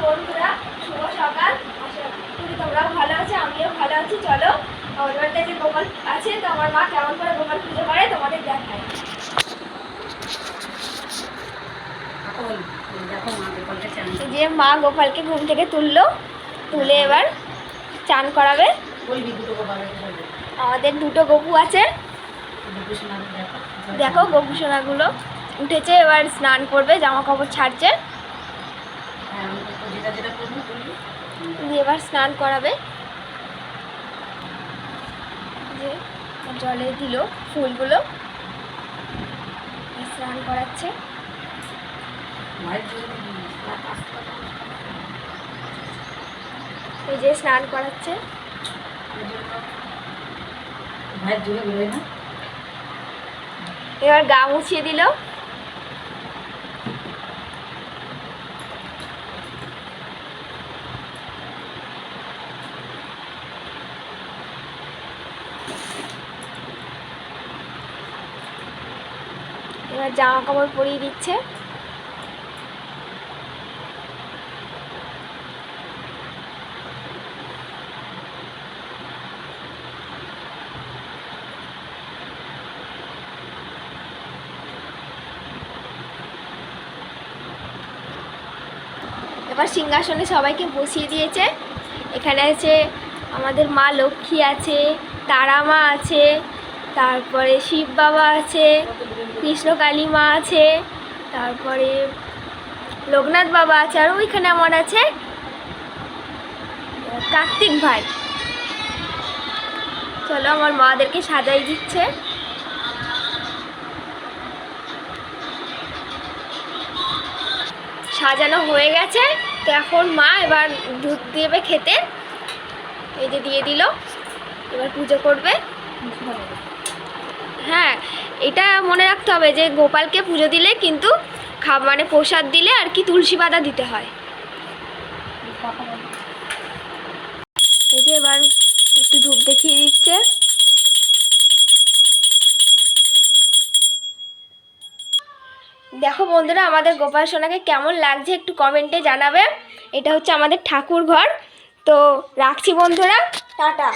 বন্ধুরা, শুভ সকাল। আশা করি তোমরাও ভালো আছো, আমিও ভালো আছি। চলো আমার বাড়িতে যে গোপাল আছে, তো আমার মা কেমন করে গোপাল পুজো করে তোমাদের দেখায়। যে মা গোপালকে ঘুম থেকে তুলে এবার চান করাবে। আমাদের দুটো গপু আছে, দেখো গপু সোনাগুলো উঠেছে, এবার স্নান করবে, জামা কাপড় ছাড়ছে, এবার স্নান করাবে। যে জলে দিল ফুলগুলো, স্নান করাচ্ছে। এই যে স্নান করাচ্ছে। এবার গা মুছিয়ে দিল। এবার জামা কাপড় পরিয়ে দিচ্ছে। এবার সিংহাসনে সবাইকে বসিয়ে দিয়েছে। এখানে আছে আমাদের মা লক্ষ্মী আছে, তারা মা আছে, তারপরে শিব বাবা আছে, কৃষ্ণকালী মা আছে, তারপরে লোকনাথ বাবা আছে, আর ওইখানে আমার আছে কার্তিক ভাই। চলো আমার মাদেরকে সাজাই দিচ্ছে। সাজানো হয়ে গেছে, তো এখন মা এবার দুধ দেবে খেতে। এই যে দিয়ে দিল, এবার পুজো করবে। হ্যাঁ, এটা মনে রাখতে হবে যে গোপালকে পুজো দিলে কিন্তু মানে প্রসাদ দিলে আর কি তুলসী পাতা দিতে হয়। এই যে এবার একটু ধূপ দেখিয়ে দিচ্ছে। দেখো বন্ধুরা, আমাদের গোপাল সোনাকে কেমন লাগছে একটু কমেন্টে জানাবে। এটা হচ্ছে আমাদের ঠাকুর ঘর। তো রাখছি বন্ধুরা, টাটা।